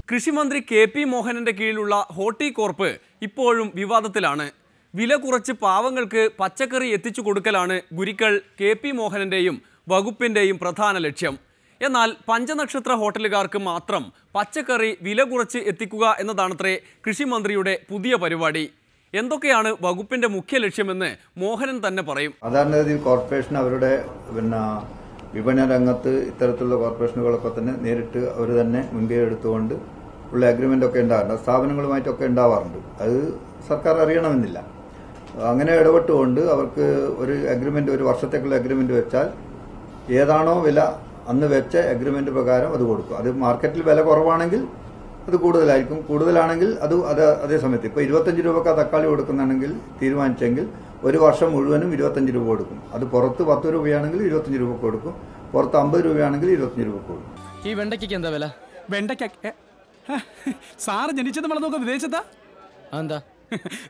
കൃഷിമന്ത്രി കെ.പി. മോഹനന്റെ കീഴിലുള്ള ഹോർട്ടികോർപ്പ് ഇപ്പോഴും വിവാദത്തിലാണ്. വില കുറച്ച് പാവങ്ങൾക്ക് പച്ചക്കറി എത്തിച്ചു കൊടുക്കലാണ് ഗുരുക്കൾ കെ.പി. മോഹനന്റെയും വകുപ്പിന്റെയും പ്രധാന ലക്ഷ്യം. എന്നാൽ പഞ്ചനക്ഷത്ര ഹോട്ടലുകാർക്ക് മാത്രം പച്ചക്കറി വില കുറച്ച് എത്തിക്കുക എന്നതാണത്രേ കൃഷിമന്ത്രിയുടെ പുതിയ പരിപാടി. എന്തൊക്കെയാണ് വകുപ്പിന്റെ മുഖ്യ ലക്ഷ്യമെന്ന് മോഹനൻ തന്നെ പറയും. സാധാരണഗതിയിൽ കോർപ്പറേഷൻ അവരുടെ വിപണന രംഗത്ത് ഇത്തരത്തിലുള്ള കോർപ്പറേഷനുകളൊക്കെ തന്നെ നേരിട്ട് അവർ തന്നെ മുൻകൈ എടുത്തുകൊണ്ട് ഉള്ള അഗ്രിമെന്റ് ഒക്കെ ഉണ്ടാകാറുണ്ട്. സ്ഥാപനങ്ങളുമായിട്ടൊക്കെ ഉണ്ടാവാറുണ്ട്. അത് സർക്കാർ അറിയണമെന്നില്ല. അങ്ങനെ ഇടപെട്ടുകൊണ്ട് അവർക്ക് ഒരു അഗ്രിമെന്റ്, ഒരു വർഷത്തേക്കുള്ള അഗ്രിമെന്റ് വെച്ചാൽ ഏതാണോ വില അന്ന് വെച്ച അഗ്രിമെന്റ് പ്രകാരം അത് കൊടുക്കും. അത് മാർക്കറ്റിൽ വില കുറവാണെങ്കിൽ അത് കൂടുതലായിരിക്കും. കൂടുതലാണെങ്കിൽ അത് അതേ സമയത്ത് ഇപ്പോൾ 25 രൂപക്ക് തക്കാളി കൊടുക്കുന്നുണ്ടെങ്കിൽ തീരുമാനിച്ചെങ്കിൽ ഒരു വർഷം മുഴുവനും 25 രൂപ കൊടുക്കും. അത് പുറത്ത് 10 രൂപയാണെങ്കിൽ 25 രൂപ കൊടുക്കും. പുറത്ത് 50 രൂപയാണെങ്കിൽ 25 രൂപ കൊടുക്കും. ഈ വെണ്ടയ്ക്ക് എന്താ വില? വെണ്ടയ്ക്ക സാറ് ജനിച്ചത് വളർന്നൊക്കെ വിദേശത്താ? എന്താ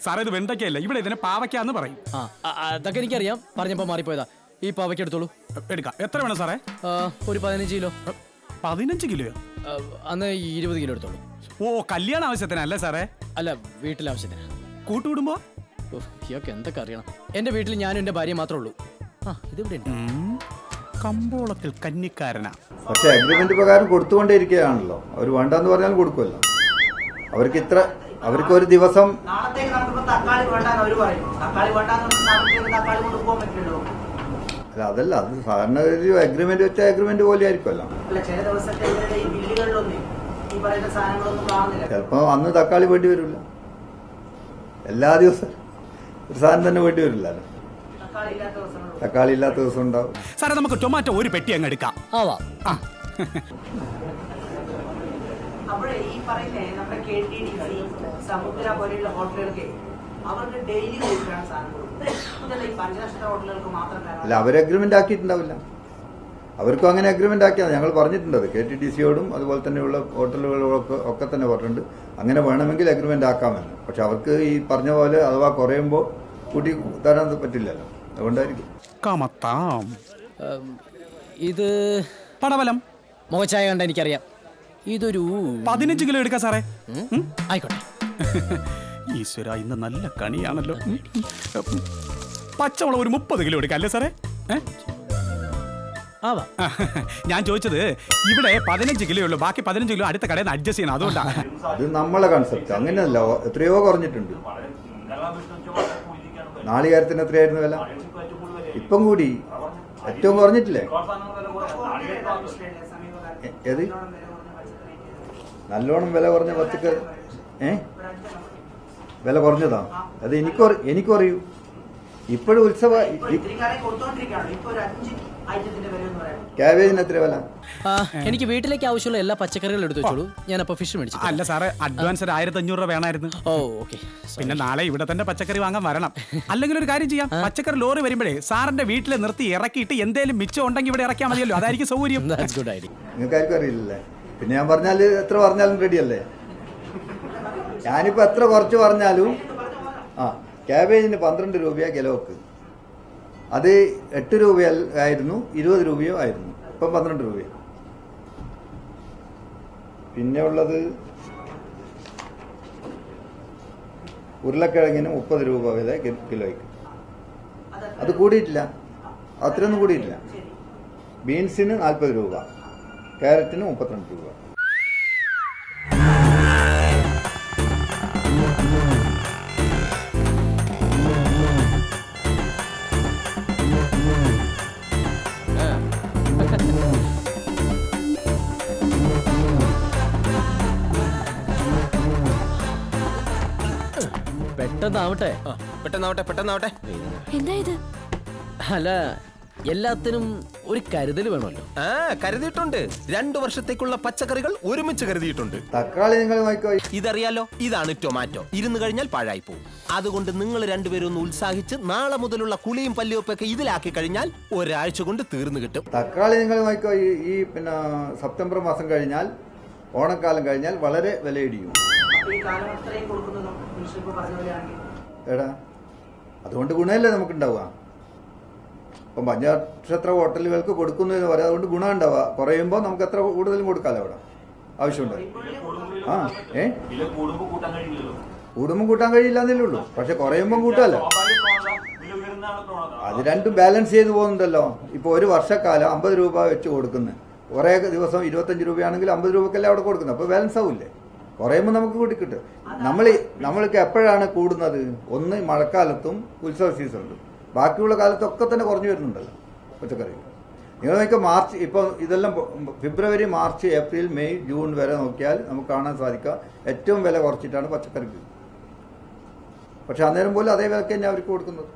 സാറേ, ഇത് വെണ്ടയ്ക്കല്ല, ഇവിടെ ഇതിനെ പാവയ്ക്കാന്ന് പറയും. അതൊക്കെ എനിക്കറിയാം, പറഞ്ഞപ്പോ മാറിപ്പോയതാ. ഈ പാവയ്ക്ക് എടുത്തോളൂ. എടുക്കാം. എത്ര വേണം സാറേ? ഒരു 15 കിലോ. 15 കിലോയോ? അന്ന് 20 കിലോ എടുത്തോളൂ. ഓ, കല്യാണ ആവശ്യത്തിനല്ലേ സാറേ? അല്ല, വീട്ടിലെ ആവശ്യത്തിന്. കൂട്ടുകുടുംബോ? ഇയൊക്കെ എന്തൊക്കെ അറിയണം. എന്റെ വീട്ടിൽ ഞാനും എന്റെ ഭാര്യ മാത്രമേ ഉള്ളൂ. ഇതിവിടെ കമ്പോളത്തിൽ കന്നിക്കാരനാ. പക്ഷെ അഗ്രിമെന്റ് പ്രകാരം കൊടുത്തുകൊണ്ടേയിരിക്കുകയാണല്ലോ. അവർ വേണ്ടെന്ന് പറഞ്ഞാൽ കൊടുക്കുമല്ലോ. അവർക്ക് ഒരു ദിവസം അല്ല, അതല്ല, അത് സാധാരണ ഒരു അഗ്രിമെന്റ് വെച്ച അഗ്രിമെന്റ് പോലെ ആയിരിക്കുമല്ലോ. ചിലപ്പോ അന്ന് തക്കാളി വേണ്ടി വരില്ല. എല്ലാ ദിവസവും ഒരു സാധനം തന്നെ വേണ്ടി വരില്ലല്ലോ. തക്കാളി ഇല്ലാത്ത ദിവസം ഉണ്ടാവും. സാറേ, നമുക്ക് ടൊമാറ്റോ ഒരു പെട്ടി അങ്ങ് എടുക്കാം. അല്ല, അവർ അഗ്രിമെന്റ് ആക്കിയിട്ടുണ്ടാവില്ല. അവർക്കും അങ്ങനെ അഗ്രിമെന്റ് ആക്കിയാൽ ഞങ്ങൾ പറഞ്ഞിട്ടുണ്ട്. KTDCയോടും അതുപോലെ തന്നെയുള്ള ഹോട്ടലുകളൊക്കെ ഒക്കെ തന്നെ പറഞ്ഞിട്ടുണ്ട് അങ്ങനെ വേണമെങ്കിൽ അഗ്രിമെന്റ് ആക്കാമെന്ന്. പക്ഷെ അവർക്ക് ഈ പറഞ്ഞ പോലെ അഥവാ കുറയുമ്പോൾ കൂട്ടി തരാൻ പറ്റില്ലല്ലോ. അതുകൊണ്ടായിരിക്കും. ഇത് പടവലം മുഖച്ചായ കണ്ട എനിക്കറിയാം. ഇതൊരു 15 കിലോ എടുക്കാം സാറേ. ആയിക്കോട്ടെ. ഈശ്വര, ഇന്ന് നല്ല കണിയാണല്ലോ. പച്ചമുളക് ഒരു 30 കിലോ എടുക്കാം അല്ലേ സാറേ? ഞാൻ ചോദിച്ചത് ഇവിടെ 15 കിലോ ഉള്ളൂ, ബാക്കി 15 കിലോ അടുത്ത കടയിൽ നിന്ന് അഡ്ജസ്റ്റ് ചെയ്യണം. അതുകൊണ്ടാണ്. അത് നമ്മളെ കൺസെപ്റ്റ്. അങ്ങനെയല്ല, എത്രയോ കുറഞ്ഞിട്ടുണ്ട്. നാളികേരത്തിന് എത്രയായിരുന്നു വില? ഇപ്പം കൂടി. ഏറ്റവും കുറഞ്ഞിട്ടില്ലേ? ഏത് നല്ലോണം വില കുറഞ്ഞ പച്ചക്കറി വില കുറഞ്ഞതാ? അത് എനിക്കറിയൂ. ഇപ്പോഴും ഉത്സവ ക്യാബേജിന് എത്ര വില? എനിക്ക് വീട്ടിലേക്ക് ആവശ്യമുള്ള എല്ലാ പച്ചക്കറികളും എടുത്തു വെച്ചോളൂ. ഞാൻ അപ്പൊ ഫിഷ് മേടിച്ചു. അല്ല സാറേ, അഡ്വാൻസ് 1500 രൂപ വേണമായിരുന്നു. ഓ, ഓക്കെ. പിന്നെ നാളെ ഇവിടെ തന്നെ പച്ചക്കറി വാങ്ങാൻ വരണം. അല്ലെങ്കിൽ ഒരു കാര്യം ചെയ്യാം, പച്ചക്കറി ലോറി വരുമ്പോഴേ സാറിന്റെ വീട്ടിൽ നിർത്തി ഇറക്കിയിട്ട് എന്തേലും മിച്ചം ഉണ്ടെങ്കിൽ ഇവിടെ ഇറക്കിയാൽ മതിയല്ലോ. അതായിരിക്കും സൗകര്യം. നിങ്ങൾക്ക് ആർക്കും അറിയില്ലല്ലേ? പിന്നെ ഞാൻ പറഞ്ഞാല് എത്ര പറഞ്ഞാലും റെഡിയല്ലേ? ഞാനിപ്പോ എത്ര കുറച്ച് പറഞ്ഞാലും ക്യാബേജിന് 12 രൂപയാ കിലോക്ക്. അത് 8 രൂപയായിരുന്നു, 20 രൂപയോ ആയിരുന്നു. ഇപ്പം 12 രൂപ. പിന്നെ ഉള്ളത് ഉരുളക്കിഴങ്ങിന് 30 രൂപ വില കിലോയ്ക്ക്. അത് കൂടിയിട്ടില്ല, അത്രയൊന്നും കൂടിയിട്ടില്ല. ബീൻസിന് 40 രൂപ, ക്യാരറ്റിന് 32 രൂപ. പെട്ടെന്നാവട്ടെ. എന്താ ഇത്? അല്ല, എല്ലാത്തിനും ഒരു കരുതൽ വേണമല്ലോ. കരുതിയിട്ടുണ്ട്. 2 വർഷത്തേക്കുള്ള പച്ചക്കറികൾ ഒരുമിച്ച് കരുതിയിട്ടുണ്ട്. തക്കാളി നിങ്ങൾ നോക്കിക്കോ. ഇതറിയാലോ, ഇതാണ് ടൊമാറ്റോ. ഇരുന്ന് കഴിഞ്ഞാൽ പാഴായി പോകും. അതുകൊണ്ട് നിങ്ങൾ രണ്ടുപേരും ഒന്ന് ഉത്സാഹിച്ച് നാളെ മുതലുള്ള കുളിയും പല്ലുവെപ്പൊക്കെ ഇതിലാക്കി കഴിഞ്ഞാൽ ഒരാഴ്ച കൊണ്ട് തീർന്നു കിട്ടും. തക്കാളി നിങ്ങൾ നോക്കിക്കോ. ഈ പിന്നെ സെപ്റ്റംബർ മാസം കഴിഞ്ഞാൽ, ഓണക്കാലം കഴിഞ്ഞാൽ വളരെ വിലയിടിയും. എടാ, അതുകൊണ്ട് ഗുണമല്ലേ നമുക്കുണ്ടാവുക. ഇപ്പം പഞ്ചനക്ഷത്ര ഹോട്ടലുകൾക്ക് കൊടുക്കുന്നു എന്ന് പറയാം. അതുകൊണ്ട് ഗുണം ഉണ്ടാവുക. കുറയുമ്പോൾ നമുക്ക് എത്ര കൂടുതലും കൊടുക്കാമല്ലോ അവിടെ. ആവശ്യമുണ്ട്. ആ കൂടുമ്പോൾ കൂട്ടാൻ കഴിയില്ല എന്നല്ലേ ഉള്ളൂ. പക്ഷെ കുറയുമ്പം കൂട്ടല്ല. അത് രണ്ടും ബാലൻസ് ചെയ്ത് പോകുന്നുണ്ടല്ലോ. ഇപ്പോൾ ഒരു വർഷക്കാലം 50 രൂപ വെച്ച് കൊടുക്കുന്നത്, കുറേ ദിവസം 25 രൂപയാണെങ്കിൽ 50 രൂപക്കല്ലേ അവിടെ കൊടുക്കുന്നത്. അപ്പോൾ ബാലൻസ് ആവില്ലേ? കുറയുമ്പോൾ നമുക്ക് കൂടി കിട്ടും. നമ്മൾക്ക് എപ്പോഴാണ് കൂടുന്നത്? ഒന്ന് മഴക്കാലത്തും ഉത്സവ സീസണിലും. ബാക്കിയുള്ള കാലത്തൊക്കെ തന്നെ കുറഞ്ഞു വരുന്നുണ്ടല്ലോ പച്ചക്കറി. നിങ്ങൾ നോക്കിയാൽ മാർച്ച്, ഇപ്പോൾ ഇതെല്ലാം ഫെബ്രുവരി, മാർച്ച്, ഏപ്രിൽ, മെയ്, ജൂൺ വരെ നോക്കിയാൽ നമുക്ക് കാണാൻ സാധിക്കുക ഏറ്റവും വില കുറച്ചിട്ടാണ് പച്ചക്കറിക്ക്. പക്ഷെ അന്നേരം പോലും അതേ വിലക്ക് തന്നെ അവർക്ക് കൊടുക്കുന്നത്.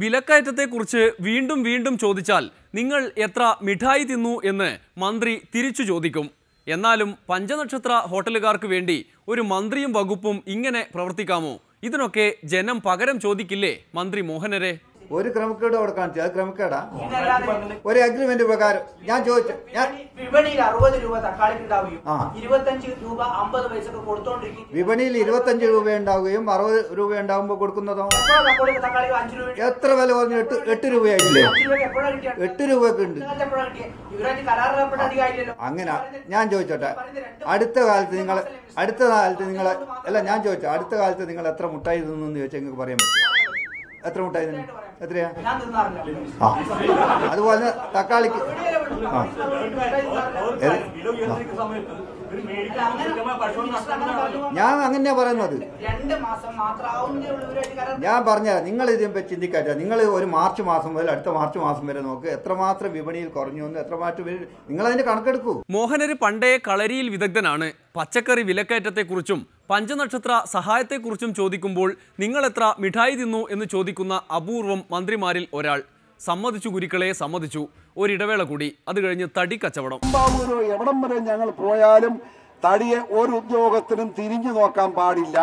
വിലക്കയറ്റത്തെക്കുറിച്ച് വീണ്ടും വീണ്ടും ചോദിച്ചാൽ നിങ്ങൾ എത്ര മിഠായി തിന്നു എന്ന് മന്ത്രി തിരിച്ചു ചോദിക്കും. എന്നാലും പഞ്ചനക്ഷത്ര ഹോട്ടലുകാർക്ക് വേണ്ടി ഒരു മന്ത്രിയും വകുപ്പും ഇങ്ങനെ പ്രവർത്തിക്കാമോ? ഇതിനൊക്കെ ജനം പകരം ചോദിക്കില്ലേ മന്ത്രി മോഹനരെ? ഒരു ക്രമക്കേട് അവിടെ കാണിച്ചു. അത് ക്രമക്കേടാ? ഒരു അഗ്രിമെന്റ് പ്രകാരം ഞാൻ ചോദിച്ചു, വിപണിയിൽ 60 രൂപ തക്കാളിക്ക് ഉണ്ടാവുകയും 25 രൂപ 50 പൈസക്ക് കൊടുത്തോണ്ടിരിക്കും. വിപണിയിൽ 25 രൂപ ഉണ്ടാവുകയും 60 രൂപ ഉണ്ടാവുമ്പോൾ കൊടുക്കുന്നതോ? എത്ര വില പറഞ്ഞു? 8 രൂപയായില്ലേ? 8 രൂപയൊക്കെ ഉണ്ട്. അങ്ങനെ ഞാൻ ചോദിച്ചോട്ടെ, അടുത്ത കാലത്ത് നിങ്ങൾ അല്ല, ഞാൻ ചോദിച്ചു, അടുത്ത കാലത്ത് നിങ്ങൾ എത്ര മുട്ടായി തിന്നു എന്ന് ചോദിച്ചാൽ നിങ്ങൾക്ക് പറയാൻ പറ്റും? എത്ര മുട്ടായി തിന്നു? എത്രയാ? അതുപോലെ തക്കാളിക്ക് ഞാൻ അങ്ങനെയാ പറയുന്നത്. ഞാൻ പറഞ്ഞ നിങ്ങൾ ഇതിനെ ചിന്തിക്കാറ്റ. നിങ്ങൾ ഒരു മാർച്ച് മാസം മുതൽ അടുത്ത മാർച്ച് മാസം വരെ നോക്ക് എത്രമാത്രം വിപണിയിൽ കുറഞ്ഞു എന്ന്, എത്രമാത്രം നിങ്ങൾ അതിന്റെ കണക്കെടുക്കൂ. മോഹനര് പണ്ടേ കളരിയിൽ വിദഗ്ധനാണ്. പച്ചക്കറി വിലക്കയറ്റത്തെക്കുറിച്ചും പഞ്ചനക്ഷത്ര സഹായത്തെക്കുറിച്ചും ചോദിക്കുമ്പോൾ നിങ്ങൾ എത്ര മിഠായി തിന്നു എന്ന് ചോദിക്കുന്ന അപൂർവം മന്ത്രിമാരിൽ ഒരാൾ. സമ്മതിച്ചു ഗുരുക്കളെ, സമ്മതിച്ചു. ഒരിടവേള കൂടി, അത് കഴിഞ്ഞ് തടി കച്ചവടം. എവിടം വരെ ഞങ്ങൾ പോയാലും തടിയെ ഒരു ഉദ്യോഗത്തിനും തിരിഞ്ഞു നോക്കാൻ പാടില്ല.